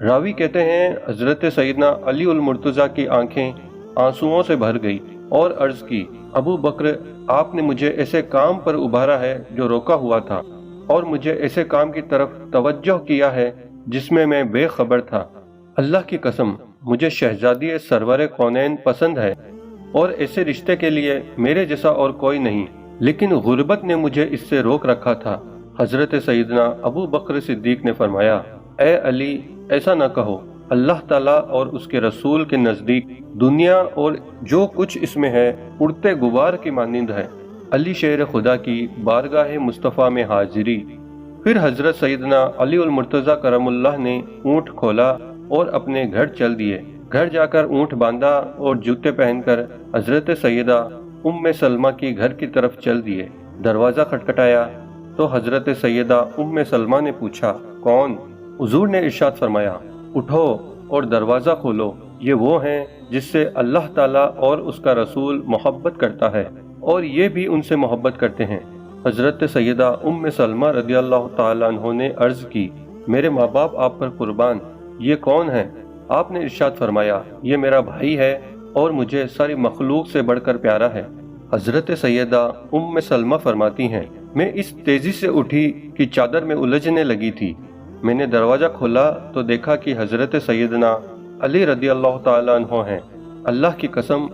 راوی کہتے ہیں حضرت سیدنا علی المرتضیٰ کی آنکھیں آنسوؤں سے بھر گئی اور عرض کی، ابو بکر، آپ نے مجھے ایسے کام پر ابھارا ہے جو روکا ہوا تھا، اور مجھے ایسے کام کی طرف توجہ کیا ہے جس میں میں بے خبر تھا۔ اللہ کی قسم، مجھے شہزادی سرور کونین پسند ہے اور ایسے رشتے کے لیے میرے جیسا اور کوئی نہیں، لیکن غربت نے مجھے اس سے روک رکھا تھا۔ حضرت سیدنا ابو بکر صدیق نے فرمایا، اے علی، ایسا نہ کہو، اللہ تعالیٰ اور اس کے رسول کے نزدیک دنیا اور جو کچھ اس میں ہے اڑتے غبار کی مانند ہے۔ علی شیر خدا کی بارگاہ مصطفیٰ میں حاضری۔ پھر حضرت سیدنا علی المرتضیٰ کرم اللہ نے اونٹ کھولا اور اپنے گھر چل دیے۔ گھر جا کر اونٹ باندھا اور جوتے پہن کر حضرت سیدہ ام سلمہ کی گھر کی طرف چل دیے۔ دروازہ کھٹکھٹایا تو حضرت سیدہ ام سلمہ نے پوچھا، کون؟ حضور نے ارشاد فرمایا، اٹھو اور دروازہ کھولو، یہ وہ ہیں جس سے اللہ تعالیٰ اور اس کا رسول محبت کرتا ہے اور یہ بھی ان سے محبت کرتے ہیں۔ حضرت سیدہ ام سلمہ رضی اللہ تعالیٰ عنہ نے عرض کی، میرے ماں باپ آپ پر قربان، یہ کون ہیں؟ آپ نے ارشاد فرمایا، یہ میرا بھائی ہے اور مجھے ساری مخلوق سے بڑھ کر پیارا ہے۔ حضرت سیدہ ام سلمہ فرماتی ہیں، میں اس تیزی سے اٹھی کہ چادر میں الجھنے لگی تھی۔ میں نے دروازہ کھولا تو دیکھا کہ حضرت سیدنا علی رضی اللہ تعالیٰ عنہ ہیں۔ اللہ کی قسم،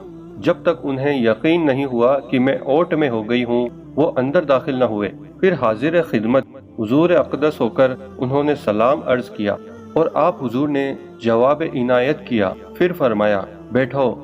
جب تک انہیں یقین نہیں ہوا کہ میں اوٹ میں ہو گئی ہوں وہ اندر داخل نہ ہوئے۔ پھر حاضر خدمت حضور اقدس ہو کر انہوں نے سلام عرض کیا اور آپ حضور نے جواب عنایت کیا۔ پھر فرمایا، بیٹھو۔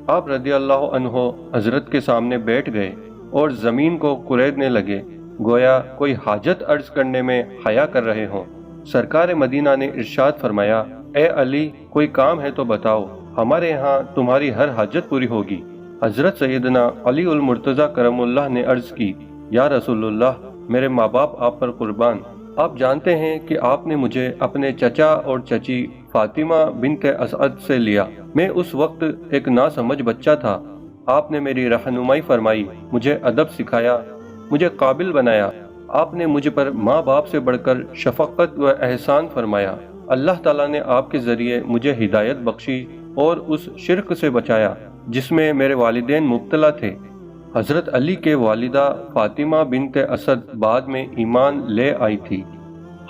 آپ رضی اللہ عنہ حضرت کے سامنے بیٹھ گئے اور زمین کو کریدنے لگے، گویا کوئی حاجت عرض کرنے میں حیا کر رہے ہوں۔ سرکار مدینہ نے ارشاد فرمایا، اے علی، کوئی کام ہے تو بتاؤ، ہمارے یہاں تمہاری ہر حاجت پوری ہوگی۔ حضرت سیدنا علی المرتضیٰ کرم اللہ نے عرض کی، یا رسول اللہ، میرے ماں باپ آپ پر قربان، آپ جانتے ہیں کہ آپ نے مجھے اپنے چچا اور چچی فاطمہ بنت اسعد سے لیا۔ میں اس وقت ایک ناسمجھ بچہ تھا۔ آپ نے میری رہنمائی فرمائی، مجھے ادب سکھایا، مجھے قابل بنایا۔ آپ نے مجھ پر ماں باپ سے بڑھ کر شفقت و احسان فرمایا۔ اللہ تعالیٰ نے آپ کے ذریعے مجھے ہدایت بخشی اور اس شرک سے بچایا جس میں میرے والدین مبتلا تھے۔ حضرت علی کے والدہ فاطمہ بنت اسد بعد میں ایمان لے آئی تھی۔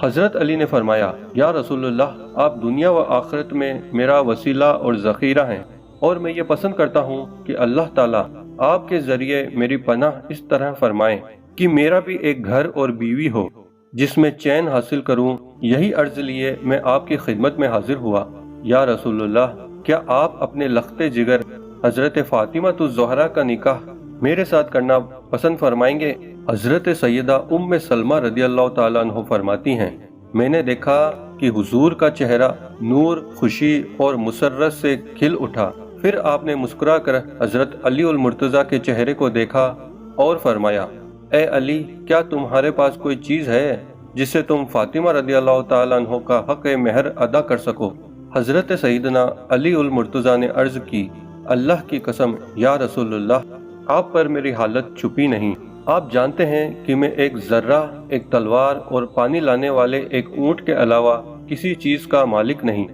حضرت علی نے فرمایا، یا رسول اللہ، آپ دنیا و آخرت میں میرا وسیلہ اور ذخیرہ ہیں، اور میں یہ پسند کرتا ہوں کہ اللہ تعالیٰ آپ کے ذریعے میری پناہ اس طرح فرمائیں کہ میرا بھی ایک گھر اور بیوی ہو جس میں چین حاصل کروں۔ یہی عرض لیے میں آپ کی خدمت میں حاضر ہوا۔ یا رسول اللہ، کیا آپ اپنے لخت جگر حضرت فاطمہ الزہرا کا نکاح میرے ساتھ کرنا پسند فرمائیں گے؟ حضرت سیدہ ام سلمہ رضی اللہ تعالیٰ عنہ فرماتی ہیں، میں نے دیکھا کہ حضور کا چہرہ نور، خوشی اور مسرت سے کھل اٹھا۔ پھر آپ نے مسکرا کر حضرت علی المرتضیٰ کے چہرے کو دیکھا اور فرمایا، اے علی، کیا تمہارے پاس کوئی چیز ہے جس سے تم فاطمہ رضی اللہ تعالیٰ عنہ کا حق مہر ادا کر سکو؟ حضرت سیدنا علی المرتضیٰ نے عرض کی، اللہ کی قسم یا رسول اللہ، آپ پر میری حالت چھپی نہیں۔ آپ جانتے ہیں کہ میں ایک ذرہ، ایک تلوار اور پانی لانے والے ایک اونٹ کے علاوہ کسی چیز کا مالک نہیں۔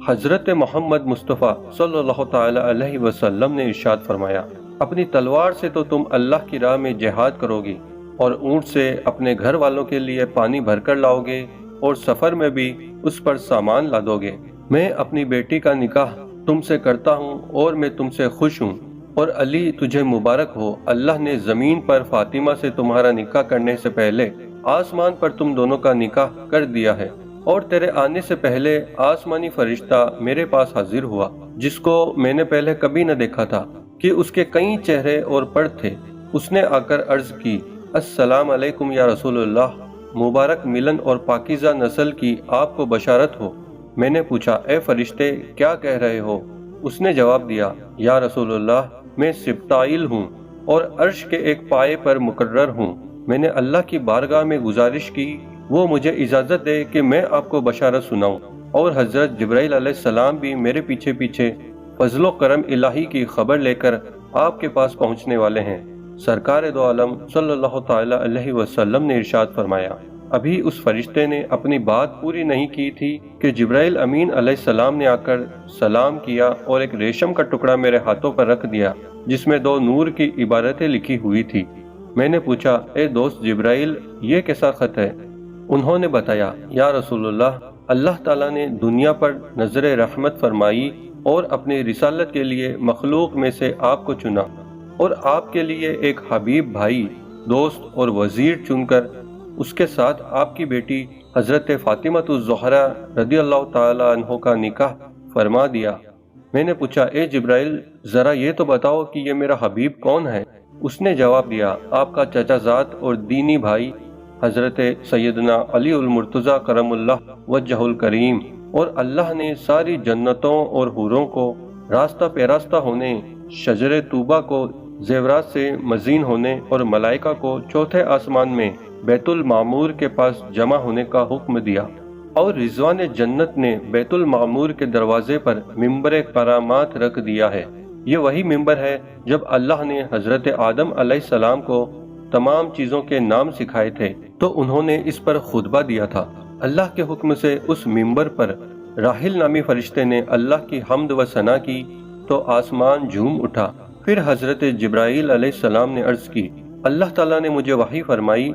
حضرت محمد مصطفیٰ صلی اللہ تعالی علیہ وسلم نے ارشاد فرمایا، اپنی تلوار سے تو تم اللہ کی راہ میں جہاد کرو گے اور اونٹ سے اپنے گھر والوں کے لیے پانی بھر کر لاؤ گے اور سفر میں بھی اس پر سامان لا دو گے۔ میں اپنی بیٹی کا نکاح تم سے کرتا ہوں اور میں تم سے خوش ہوں، اور علی تجھے مبارک ہو، اللہ نے زمین پر فاطمہ سے تمہارا نکاح کرنے سے پہلے آسمان پر تم دونوں کا نکاح کر دیا ہے، اور تیرے آنے سے پہلے آسمانی فرشتہ میرے پاس حاضر ہوا جس کو میں نے پہلے کبھی نہ دیکھا تھا کہ اس کے کئی چہرے اور پر تھے۔ اس نے آ کر عرض کی، السلام علیکم یا رسول اللہ، مبارک ملن اور پاکیزہ نسل کی آپ کو بشارت ہو۔ میں نے پوچھا، اے فرشتے، کیا کہہ رہے ہو؟ اس نے جواب دیا، یا رسول اللہ، میں سبتائل ہوں اور عرش کے ایک پائے پر مقرر ہوں۔ میں نے اللہ کی بارگاہ میں گزارش کی وہ مجھے اجازت دے کہ میں آپ کو بشارت سناؤں، اور حضرت جبرائیل علیہ السلام بھی میرے پیچھے پیچھے فضل و کرم الہی کی خبر لے کر آپ کے پاس پہنچنے والے ہیں۔ سرکار دو عالم صلی اللہ تعالی علیہ وسلم نے ارشاد فرمایا، ابھی اس فرشتے نے اپنی بات پوری نہیں کی تھی کہ جبرائیل امین علیہ السلام نے آ کر سلام کیا اور ایک ریشم کا ٹکڑا میرے ہاتھوں پر رکھ دیا جس میں 2 نور کی عبارتیں لکھی ہوئی تھی۔ میں نے پوچھا، اے دوست جبرائیل، یہ کیسا خط ہے؟ انہوں نے بتایا، یا رسول اللہ تعالیٰ نے دنیا پر نظر رحمت فرمائی اور اپنی رسالت کے لیے مخلوق میں سے آپ کو چنا اور آپ کے لیے ایک حبیب بھائی، دوست اور وزیر چن کر اس کے ساتھ آپ کی بیٹی حضرت فاطمہ الزہرا رضی اللہ تعالی عنہ کا نکاح فرما دیا۔ میں نے پوچھا، اے جبرائیل، ذرا یہ تو بتاؤ کہ یہ میرا حبیب کون ہے؟ اس نے جواب دیا، آپ کا چچا زاد اور دینی بھائی حضرت سیدنا علی المرتضیٰ کرم اللہ وجہ الکریم، اور اللہ نے ساری جنتوں اور حوروں کو راستہ پیراستہ ہونے، شجر طوبہ کو زیورات سے مزین ہونے اور ملائکہ کو چوتھے آسمان میں بیت المعمور کے پاس جمع ہونے کا حکم دیا، اور رضوان جنت نے بیت المعمور کے دروازے پر ممبر کرامات رکھ دیا ہے۔ یہ وہی ممبر ہے جب اللہ نے حضرت آدم علیہ السلام کو تمام چیزوں کے نام سکھائے تھے تو انہوں نے اس پر خطبہ دیا تھا۔ اللہ کے حکم سے اس ممبر پر راحل نامی فرشتے نے اللہ کی حمد و ثنا کی تو آسمان جھوم اٹھا۔ پھر حضرت جبرائیل علیہ السلام نے عرض کی، اللہ تعالیٰ نے مجھے وحی فرمائی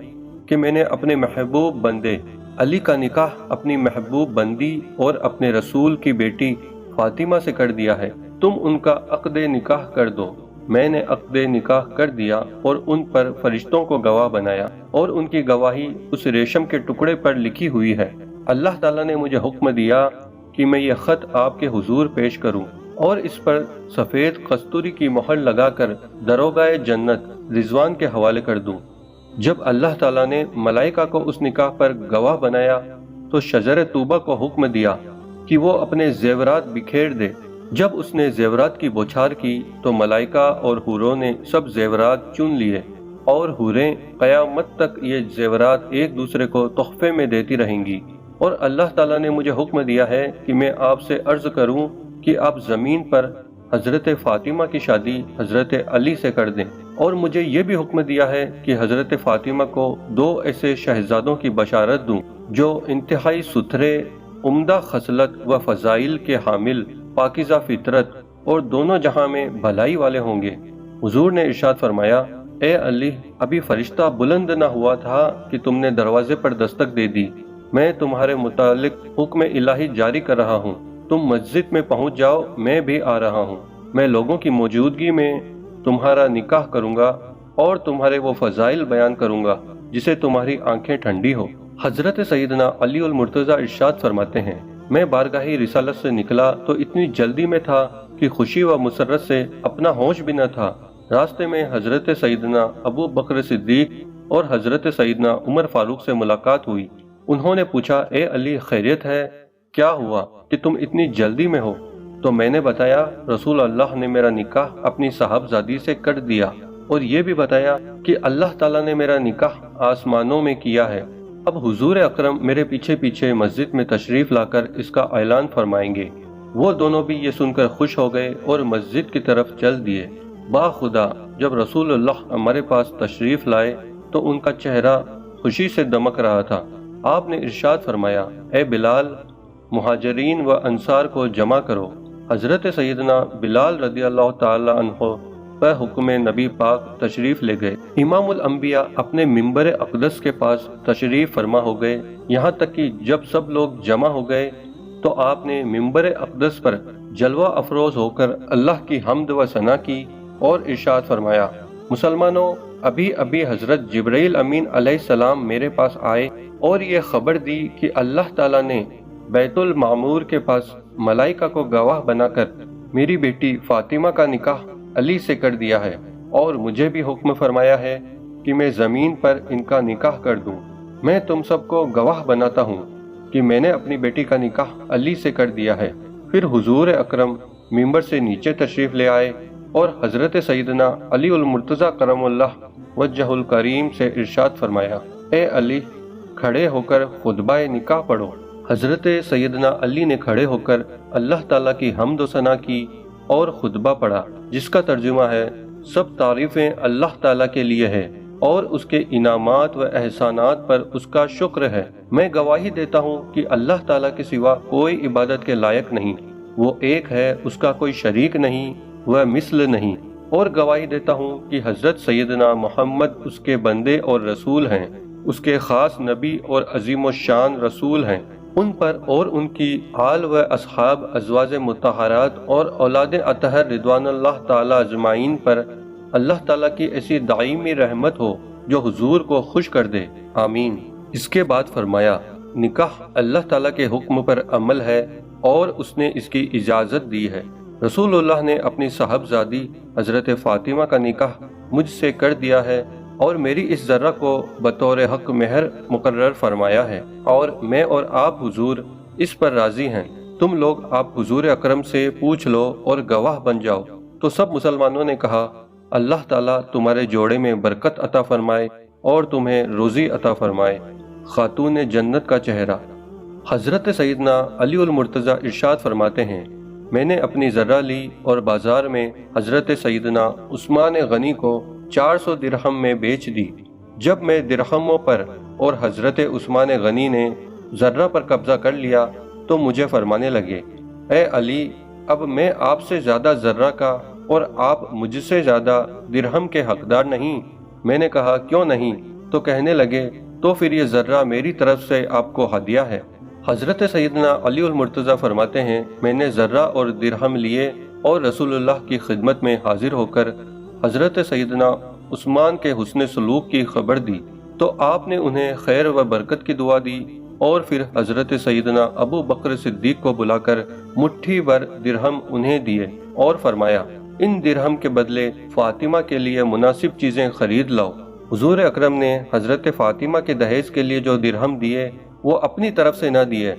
کہ میں نے اپنے محبوب بندے علی کا نکاح اپنی محبوب بندی اور اپنے رسول کی بیٹی فاطمہ سے کر دیا ہے، تم ان کا عقد نکاح کر دو۔ میں نے عقد نکاح کر دیا اور ان پر فرشتوں کو گواہ بنایا، اور ان کی گواہی اس ریشم کے ٹکڑے پر لکھی ہوئی ہے۔ اللہ تعالیٰ نے مجھے حکم دیا کہ میں یہ خط آپ کے حضور پیش کروں اور اس پر سفید کستوری کی مہر لگا کر دروگاہ جنت رضوان کے حوالے کر دوں۔ جب اللہ تعالیٰ نے ملائکہ کو اس نکاح پر گواہ بنایا تو شجر طوبہ کو حکم دیا کہ وہ اپنے زیورات بکھیر دے۔ جب اس نے زیورات کی بوچھار کی تو ملائکہ اور حوروں نے سب زیورات چن لیے، اور حوریں قیامت تک یہ زیورات ایک دوسرے کو تحفے میں دیتی رہیں گی۔ اور اللہ تعالیٰ نے مجھے حکم دیا ہے کہ میں آپ سے عرض کروں کہ آپ زمین پر حضرت فاطمہ کی شادی حضرت علی سے کر دیں، اور مجھے یہ بھی حکم دیا ہے کہ حضرت فاطمہ کو 2 ایسے شہزادوں کی بشارت دوں جو انتہائی ستھرے، عمدہ خصلت و فضائل کے حامل، پاکیزہ فطرت اور دونوں جہاں میں بھلائی والے ہوں گے۔ حضور نے ارشاد فرمایا، اے علی، ابھی فرشتہ بلند نہ ہوا تھا کہ تم نے دروازے پر دستک دے دی۔ میں تمہارے متعلق حکم الہی جاری کر رہا ہوں، تم مسجد میں پہنچ جاؤ، میں بھی آ رہا ہوں۔ میں لوگوں کی موجودگی میں تمہارا نکاح کروں گا اور تمہارے وہ فضائل بیان کروں گا جسے تمہاری آنکھیں ٹھنڈی ہو۔ حضرت سیدنا علی المرتضیٰ ارشاد فرماتے ہیں، میں بارگاہ رسالت سے نکلا تو اتنی جلدی میں تھا کہ خوشی و مسرت سے اپنا ہوش بھی نہ تھا۔ راستے میں حضرت سیدنا ابو بکر صدیق اور حضرت سیدنا عمر فاروق سے ملاقات ہوئی۔ انہوں نے پوچھا، اے علی، خیریت ہے؟ کیا ہوا کہ تم اتنی جلدی میں ہو؟ تو میں نے بتایا، رسول اللہ نے میرا نکاح اپنی صاحبزادی سے کر دیا، اور یہ بھی بتایا کہ اللہ تعالیٰ نے میرا نکاح آسمانوں میں کیا ہے۔ اب حضور اکرم میرے پیچھے پیچھے مسجد میں تشریف لا کر اس کا اعلان فرمائیں گے۔ وہ دونوں بھی یہ سن کر خوش ہو گئے اور مسجد کی طرف چل دیے۔ با خدا، جب رسول اللہ ہمارے پاس تشریف لائے تو ان کا چہرہ خوشی سے دمک رہا تھا۔ آپ نے ارشاد فرمایا، اے بلال، مہاجرین و انصار کو جمع کرو۔ حضرت سیدنا بلال رضی اللہ تعالی عنہ پر حکم نبی پاک تشریف لے گئے۔ امام الانبیاء اپنے ممبر اقدس کے پاس تشریف فرما ہو گئے، یہاں تک کہ جب سب لوگ جمع ہو گئے تو آپ نے ممبر اقدس پر جلوہ افروز ہو کر اللہ کی حمد و ثنا کی اور ارشاد فرمایا، مسلمانوں، ابھی ابھی حضرت جبرائیل امین علیہ السلام میرے پاس آئے اور یہ خبر دی کہ اللہ تعالیٰ نے بیت المعمور کے پاس ملائکہ کو گواہ بنا کر میری بیٹی فاطمہ کا نکاح علی سے کر دیا ہے، اور مجھے بھی حکم فرمایا ہے کہ میں زمین پر ان کا نکاح کر دوں۔ میں تم سب کو گواہ بناتا ہوں کہ میں نے اپنی بیٹی کا نکاح علی سے کر دیا ہے۔ پھر حضور اکرم ممبر سے نیچے تشریف لے آئے اور حضرت سیدنا علی المرتضیٰ کرم اللہ وجہ الکریم سے ارشاد فرمایا، اے علی، کھڑے ہو کر خطبہ نکاح پڑھو۔ حضرت سیدنا علی نے کھڑے ہو کر اللہ تعالیٰ کی حمد و ثنا کی اور خطبہ پڑھا، جس کا ترجمہ ہے، سب تعریفیں اللہ تعالیٰ کے لیے ہے اور اس کے انعامات و احسانات پر اس کا شکر ہے۔ میں گواہی دیتا ہوں کہ اللہ تعالیٰ کے سوا کوئی عبادت کے لائق نہیں، وہ ایک ہے، اس کا کوئی شریک نہیں، وہ مثل نہیں، اور گواہی دیتا ہوں کہ حضرت سیدنا محمد اس کے بندے اور رسول ہیں، اس کے خاص نبی اور عظیم الشان رسول ہیں۔ ان پر اور ان کی آل و اصحاب، ازواج مطہرات اور اولاد اطہر رضوان اللہ تعالیٰ اجمعین پر اللہ تعالیٰ کی ایسی دائمی رحمت ہو جو حضور کو خوش کر دے، آمین۔ اس کے بعد فرمایا، نکاح اللہ تعالیٰ کے حکم پر عمل ہے اور اس نے اس کی اجازت دی ہے۔ رسول اللہ نے اپنی صاحبزادی حضرت فاطمہ کا نکاح مجھ سے کر دیا ہے اور میری اس ذرہ کو بطور حق مہر مقرر فرمایا ہے، اور میں اور آپ حضور اس پر راضی ہیں۔ تم لوگ آپ حضور اکرم سے پوچھ لو اور گواہ بن جاؤ۔ تو سب مسلمانوں نے کہا، اللہ تعالیٰ تمہارے جوڑے میں برکت عطا فرمائے اور تمہیں روزی عطا فرمائے۔ خاتون جنت کا چہرہ۔ حضرت سیدنا علی المرتضیٰ ارشاد فرماتے ہیں، میں نے اپنی ذرہ لی اور بازار میں حضرت سیدنا عثمان غنی کو 400 درہم میں بیچ دی۔ جب میں درہموں پر اور حضرت عثمان غنی نے ذرہ پر قبضہ کر لیا تو مجھے فرمانے لگے، اے علی، اب میں آپ سے زیادہ ذرہ کا اور آپ مجھ سے زیادہ درہم کے حقدار نہیں۔ میں نے کہا، کیوں نہیں؟ تو کہنے لگے، تو پھر یہ ذرہ میری طرف سے آپ کو ہدیہ ہے۔ حضرت سیدنا علی المرتضیٰ فرماتے ہیں، میں نے ذرہ اور درہم لیے اور رسول اللہ کی خدمت میں حاضر ہو کر حضرت سیدنا عثمان کے حسن سلوک کی خبر دی تو آپ نے انہیں خیر و برکت کی دعا دی، اور پھر حضرت سیدنا ابو بکر صدیق کو بلا کر مٹھی بھر درہم انہیں دیے اور فرمایا، ان درہم کے بدلے فاطمہ کے لیے مناسب چیزیں خرید لاؤ۔ حضور اکرم نے حضرت فاطمہ کے دہیز کے لیے جو درہم دیے وہ اپنی طرف سے نہ دیے،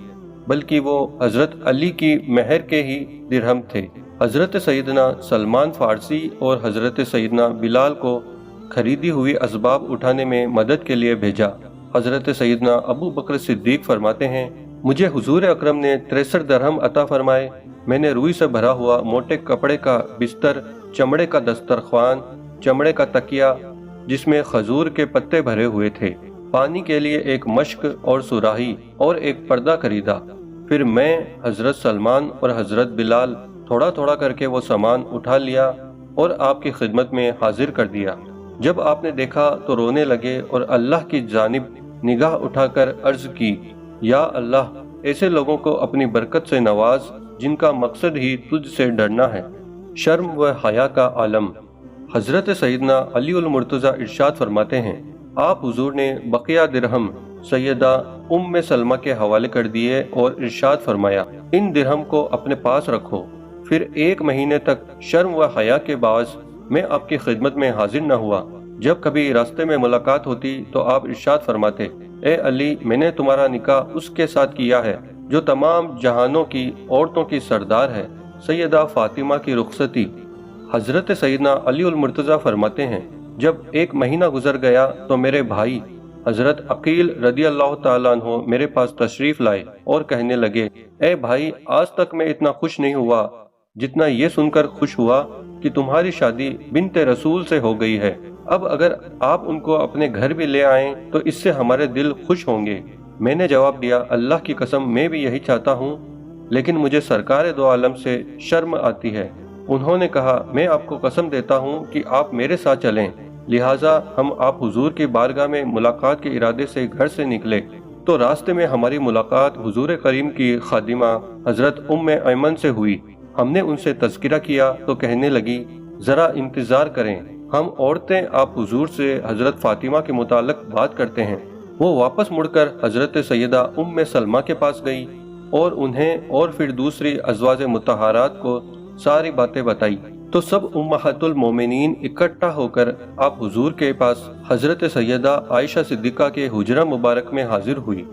بلکہ وہ حضرت علی کی مہر کے ہی درہم تھے۔ حضرت سیدنا سلمان فارسی اور حضرت سیدنا بلال کو خریدی ہوئی اسباب اٹھانے میں مدد کے لیے بھیجا۔ حضرت سیدنا ابو بکر صدیق فرماتے ہیں، مجھے حضور اکرم نے 63 درہم عطا فرمائے۔ میں نے روئی سے بھرا ہوا موٹے کپڑے کا بستر، چمڑے کا دسترخوان، چمڑے کا تکیہ جس میں کھجور کے پتے بھرے ہوئے تھے، پانی کے لیے ایک مشک اور سراہی اور ایک پردہ خریدا۔ پھر میں، حضرت سلمان اور حضرت بلال تھوڑا تھوڑا کر کے وہ سامان اٹھا لیا اور آپ کی خدمت میں حاضر کر دیا۔ جب آپ نے دیکھا تو رونے لگے اور اللہ کی جانب نگاہ اٹھا کر عرض کی، یا اللہ، ایسے لوگوں کو اپنی برکت سے نواز جن کا مقصد ہی تجھ سے ڈرنا ہے۔ شرم و حیا کا عالم۔ حضرت سیدنا علی المرتضیٰ ارشاد فرماتے ہیں، آپ حضور نے بقیہ درہم سیدہ ام سلمہ کے حوالے کر دیے اور ارشاد فرمایا، ان درہم کو اپنے پاس رکھو۔ پھر 1 مہینے تک شرم و حیا کے باعث میں آپ کی خدمت میں حاضر نہ ہوا۔ جب کبھی راستے میں ملاقات ہوتی تو آپ ارشاد فرماتے، اے علی، میں نے تمہارا نکاح اس کے ساتھ کیا ہے جو تمام جہانوں کی عورتوں کی سردار ہے، سیدہ فاطمہ کی رخصتی۔ حضرت سیدنا علی المرتضیٰ فرماتے ہیں، جب 1 مہینہ گزر گیا تو میرے بھائی حضرت عقیل رضی اللہ تعالیٰ عنہ میرے پاس تشریف لائے اور کہنے لگے، اے بھائی، آج تک میں اتنا خوش نہیں ہوا جتنا یہ سن کر خوش ہوا کہ تمہاری شادی بنت رسول سے ہو گئی ہے۔ اب اگر آپ ان کو اپنے گھر بھی لے آئیں تو اس سے ہمارے دل خوش ہوں گے۔ میں نے جواب دیا، اللہ کی قسم میں بھی یہی چاہتا ہوں، لیکن مجھے سرکار دو عالم سے شرم آتی ہے۔ انہوں نے کہا، میں آپ کو قسم دیتا ہوں کہ آپ میرے ساتھ چلیں۔ لہٰذا ہم آپ حضور کی بارگاہ میں ملاقات کے ارادے سے گھر سے نکلے تو راستے میں ہماری ملاقات حضور کریم کی خادمہ حضرت ام ایمن سے ہوئی۔ ہم نے ان سے تذکرہ کیا تو کہنے لگی، ذرا انتظار کریں، ہم عورتیں آپ حضور سے حضرت فاطمہ کے متعلق بات کرتے ہیں۔ وہ واپس مڑ کر حضرت سیدہ ام سلمہ کے پاس گئی اور انہیں اور پھر دوسری ازواج مطہرات کو ساری باتیں بتائی تو سب امہات المومنین اکٹھا ہو کر آپ حضور کے پاس حضرت سیدہ عائشہ صدیقہ کے حجرہ مبارک میں حاضر ہوئی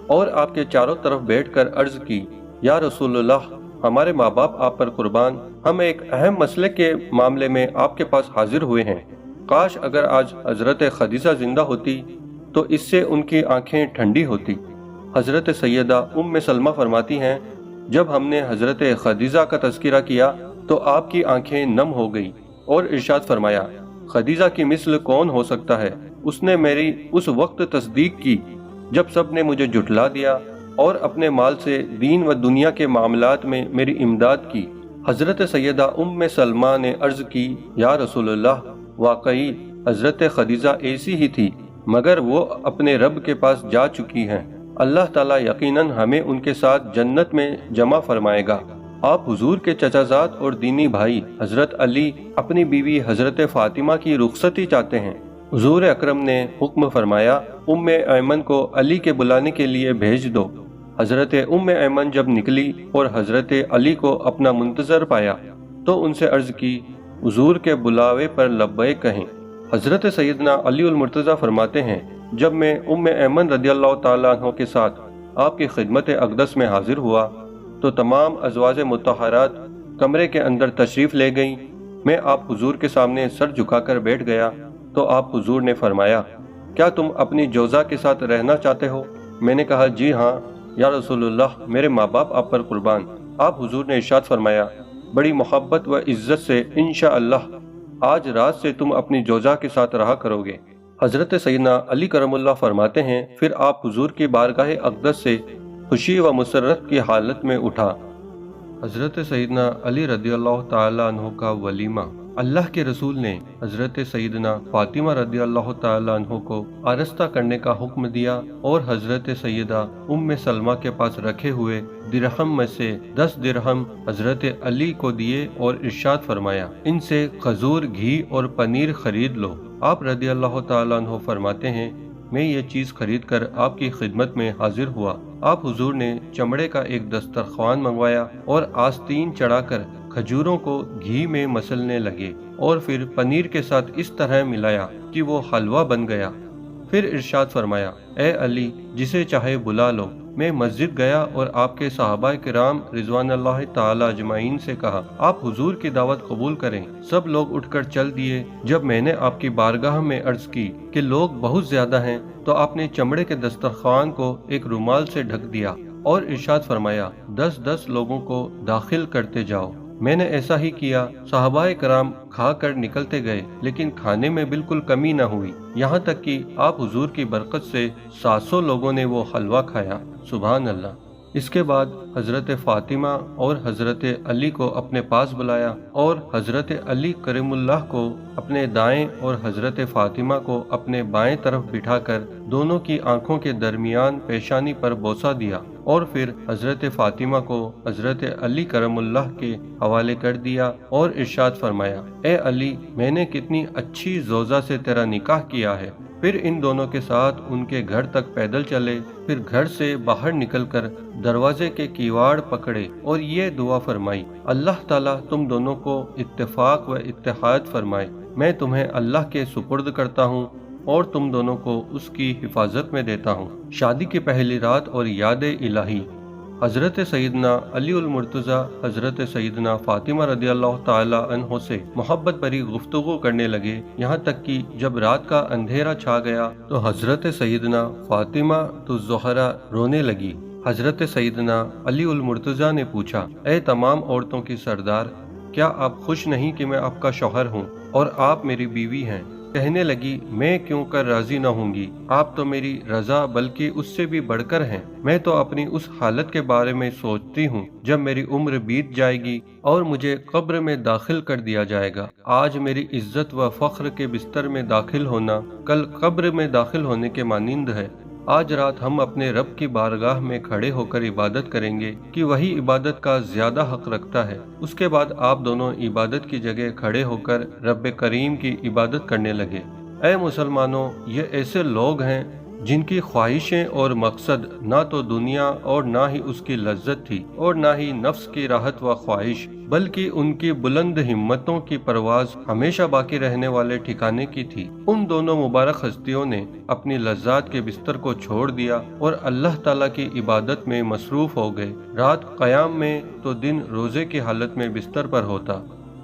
اور آپ کے چاروں طرف بیٹھ کر عرض کی، یا رسول اللہ، ہمارے ماں باپ آپ پر قربان، ہم ایک اہم مسئلے کے معاملے میں آپ کے پاس حاضر ہوئے ہیں۔ کاش اگر آج حضرت خدیجہ زندہ ہوتی تو اس سے ان کی آنکھیں ٹھنڈی ہوتی۔ حضرت سیدہ ام سلمہ فرماتی ہیں، جب ہم نے حضرت خدیجہ کا تذکرہ کیا تو آپ کی آنکھیں نم ہو گئی اور ارشاد فرمایا، خدیجہ کی مثل کون ہو سکتا ہے؟ اس نے میری اس وقت تصدیق کی جب سب نے مجھے جھٹلا دیا اور اپنے مال سے دین و دنیا کے معاملات میں میری امداد کی۔ حضرت سیدہ ام سلمہ نے عرض کی، یا رسول اللہ، واقعی حضرت خدیجہ ایسی ہی تھی، مگر وہ اپنے رب کے پاس جا چکی ہیں۔ اللہ تعالیٰ یقیناً ہمیں ان کے ساتھ جنت میں جمع فرمائے گا۔ آپ حضور کے چچا زاد اور دینی بھائی حضرت علی اپنی بیوی حضرت فاطمہ کی رخصتی چاہتے ہیں۔ حضور اکرم نے حکم فرمایا، ام ایمن کو علی کے بلانے کے لیے بھیج دو۔ حضرت ام ایمن جب نکلی اور حضرت علی کو اپنا منتظر پایا تو ان سے عرض کی، حضور کے بلاوے پر لبیک کہیں۔ حضرت سیدنا علی المرتضیٰ فرماتے ہیں، جب میں ام ایمن رضی اللہ تعالیٰ عنہ کے ساتھ آپ کی خدمت اقدس میں حاضر ہوا تو تمام ازواج مطہرات کمرے کے اندر تشریف لے گئیں۔ میں آپ حضور کے سامنے سر جھکا کر بیٹھ گیا تو آپ حضور نے فرمایا، کیا تم اپنی جوزہ کے ساتھ رہنا چاہتے ہو؟ میں نے کہا، جی ہاں یا رسول اللہ، میرے ماں باپ آپ پر قربان۔ آپ حضور نے ارشاد فرمایا، بڑی محبت و عزت سے انشاءاللہ آج رات سے تم اپنی جوزہ کے ساتھ رہا کرو گے۔ حضرت سیدنا علی کرم اللہ فرماتے ہیں، پھر آپ حضور کی بارگاہ اقدس سے خوشی و مسرت کی حالت میں اٹھا۔ حضرت سیدنا علی رضی اللہ تعالیٰ عنہ کا ولیمہ۔ اللہ کے رسول نے حضرت سیدنا فاطمہ رضی اللہ تعالیٰ عنہ کو آرستہ کرنے کا حکم دیا اور حضرت سیدہ ام سلمہ کے پاس رکھے ہوئے درہم میں سے 10 درہم حضرت علی کو دیے اور ارشاد فرمایا، ان سے کھجور، گھی اور پنیر خرید لو۔ آپ رضی اللہ تعالیٰ عنہ فرماتے ہیں، میں یہ چیز خرید کر آپ کی خدمت میں حاضر ہوا۔ آپ حضور نے چمڑے کا ایک دسترخوان منگوایا اور آستین چڑھا کر کھجوروں کو گھی میں مسلنے لگے اور پھر پنیر کے ساتھ اس طرح ملایا کہ وہ حلوہ بن گیا۔ پھر ارشاد فرمایا، اے علی، جسے چاہے بلا لو۔ میں مسجد گیا اور آپ کے صحابہ کرام رضوان اللہ تعالی اجمعین سے کہا، آپ حضور کی دعوت قبول کریں۔ سب لوگ اٹھ کر چل دیے۔ جب میں نے آپ کی بارگاہ میں عرض کی کہ لوگ بہت زیادہ ہیں تو آپ نے چمڑے کے دسترخوان کو ایک رومال سے ڈھک دیا اور ارشاد فرمایا، 10 لوگوں کو داخل کرتے جاؤ۔ میں نے ایسا ہی کیا۔ صحابہ کرام کھا کر نکلتے گئے، لیکن کھانے میں بالکل کمی نہ ہوئی، یہاں تک کہ آپ حضور کی برکت سے 700 لوگوں نے وہ حلوہ کھایا۔ سبحان اللہ۔ اس کے بعد حضرت فاطمہ اور حضرت علی کو اپنے پاس بلایا اور حضرت علی کریم اللہ کو اپنے دائیں اور حضرت فاطمہ کو اپنے بائیں طرف بٹھا کر دونوں کی آنکھوں کے درمیان پیشانی پر بوسہ دیا اور پھر حضرت فاطمہ کو حضرت علی کرم اللہ کے حوالے کر دیا اور ارشاد فرمایا، اے علی، میں نے کتنی اچھی زوجہ سے تیرا نکاح کیا ہے۔ پھر ان دونوں کے ساتھ ان کے گھر تک پیدل چلے، پھر گھر سے باہر نکل کر دروازے کے کیواڑ پکڑے اور یہ دعا فرمائی، اللہ تعالیٰ تم دونوں کو اتفاق و اتحاد فرمائے۔ میں تمہیں اللہ کے سپرد کرتا ہوں اور تم دونوں کو اس کی حفاظت میں دیتا ہوں۔ شادی کی پہلی رات اور یاد الہی۔ حضرت سیدنا علی المرتضیٰ حضرت سیدنا فاطمہ رضی اللہ تعالی عنہ سے محبت بھری گفتگو کرنے لگے، یہاں تک کہ جب رات کا اندھیرا چھا گیا تو حضرت سیدنا فاطمہ الزہرا رونے لگی۔ حضرت سیدنا علی المرتضیٰ نے پوچھا، اے تمام عورتوں کی سردار، کیا آپ خوش نہیں کہ میں آپ کا شوہر ہوں اور آپ میری بیوی ہیں؟ کہنے لگی، میں کیوں کر راضی نہ ہوں گی، آپ تو میری رضا بلکہ اس سے بھی بڑھ کر ہیں۔ میں تو اپنی اس حالت کے بارے میں سوچتی ہوں جب میری عمر بیت جائے گی اور مجھے قبر میں داخل کر دیا جائے گا۔ آج میری عزت و فخر کے بستر میں داخل ہونا کل قبر میں داخل ہونے کے مانند ہے۔ آج رات ہم اپنے رب کی بارگاہ میں کھڑے ہو کر عبادت کریں گے کہ وہی عبادت کا زیادہ حق رکھتا ہے۔ اس کے بعد آپ دونوں عبادت کی جگہ کھڑے ہو کر رب کریم کی عبادت کرنے لگے۔ اے مسلمانوں، یہ ایسے لوگ ہیں جن کی خواہشیں اور مقصد نہ تو دنیا اور نہ ہی اس کی لذت تھی اور نہ ہی نفس کی راحت و خواہش، بلکہ ان کی بلند ہمتوں کی پرواز ہمیشہ باقی رہنے والے ٹھکانے کی تھی۔ ان دونوں مبارک ہستیوں نے اپنی لذات کے بستر کو چھوڑ دیا اور اللہ تعالیٰ کی عبادت میں مصروف ہو گئے۔ رات قیام میں تو دن روزے کی حالت میں بستر پر ہوتا،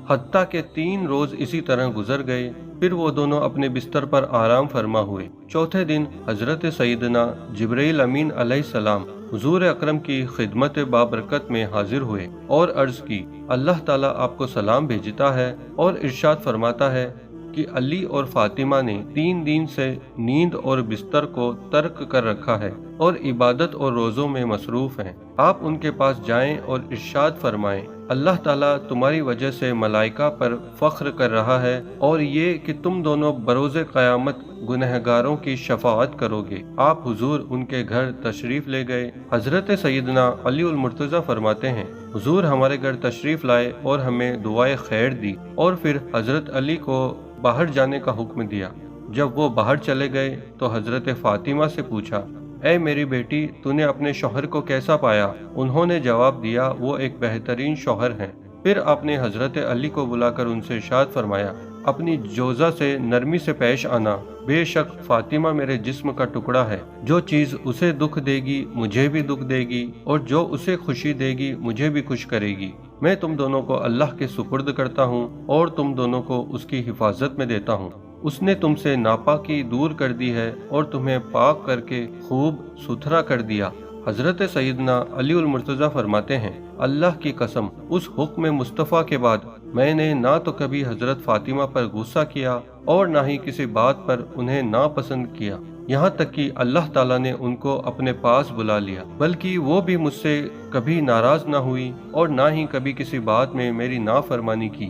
حتیٰ کہ 3 روز اسی طرح گزر گئے۔ پھر وہ دونوں اپنے بستر پر آرام فرما ہوئے۔ چوتھے دن حضرت سیدنا جبرائیل امین علیہ السلام حضور اکرم کی خدمت بابرکت میں حاضر ہوئے اور عرض کی، اللہ تعالیٰ آپ کو سلام بھیجتا ہے اور ارشاد فرماتا ہے، کہ علی اور فاطمہ نے 3 دن سے نیند اور بستر کو ترک کر رکھا ہے اور عبادت اور روزوں میں مصروف ہیں۔ آپ ان کے پاس جائیں اور ارشاد فرمائیں، اللہ تعالیٰ تمہاری وجہ سے ملائکہ پر فخر کر رہا ہے اور یہ کہ تم دونوں بروز قیامت گنہگاروں کی شفاعت کرو گے۔ آپ حضور ان کے گھر تشریف لے گئے۔ حضرت سیدنا علی المرتضیٰ فرماتے ہیں، حضور ہمارے گھر تشریف لائے اور ہمیں دعائے خیر دی اور پھر حضرت علی کو باہر جانے کا حکم دیا۔ جب وہ باہر چلے گئے تو حضرت فاطمہ سے پوچھا، اے میری بیٹی، تو نے اپنے شوہر کو کیسا پایا؟ انہوں نے جواب دیا، وہ ایک بہترین شوہر ہیں۔ پھر آپ نے حضرت علی کو بلا کر ان سے ارشاد فرمایا، اپنی جوزہ سے نرمی سے پیش آنا، بے شک فاطمہ میرے جسم کا ٹکڑا ہے، جو چیز اسے دکھ دے گی مجھے بھی دکھ دے گی اور جو اسے خوشی دے گی مجھے بھی خوش کرے گی۔ میں تم دونوں کو اللہ کے سپرد کرتا ہوں اور تم دونوں کو اس کی حفاظت میں دیتا ہوں۔ اس نے تم سے ناپاکی دور کر دی ہے اور تمہیں پاک کر کے خوب ستھرا کر دیا۔ حضرت سیدنا علی المرتضیٰ فرماتے ہیں، اللہ کی قسم، اس حکم مصطفیٰ کے بعد میں نے نہ تو کبھی حضرت فاطمہ پر غصہ کیا اور نہ ہی کسی بات پر انہیں ناپسند کیا، یہاں تک کہ اللہ تعالیٰ نے ان کو اپنے پاس بلا لیا، بلکہ وہ بھی مجھ سے کبھی ناراض نہ ہوئی اور نہ ہی کبھی کسی بات میں میری نافرمانی کی،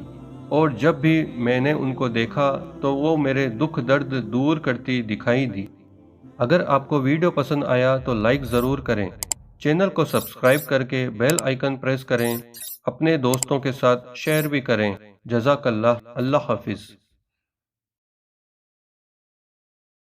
اور جب بھی میں نے ان کو دیکھا تو وہ میرے دکھ درد دور کرتی دکھائی دی۔ اگر آپ کو ویڈیو پسند آیا تو لائک ضرور کریں، چینل کو سبسکرائب کر کے بیل آئیکن پریس کریں، اپنے دوستوں کے ساتھ شیئر بھی کریں۔ جزاک اللہ، اللہ حافظ۔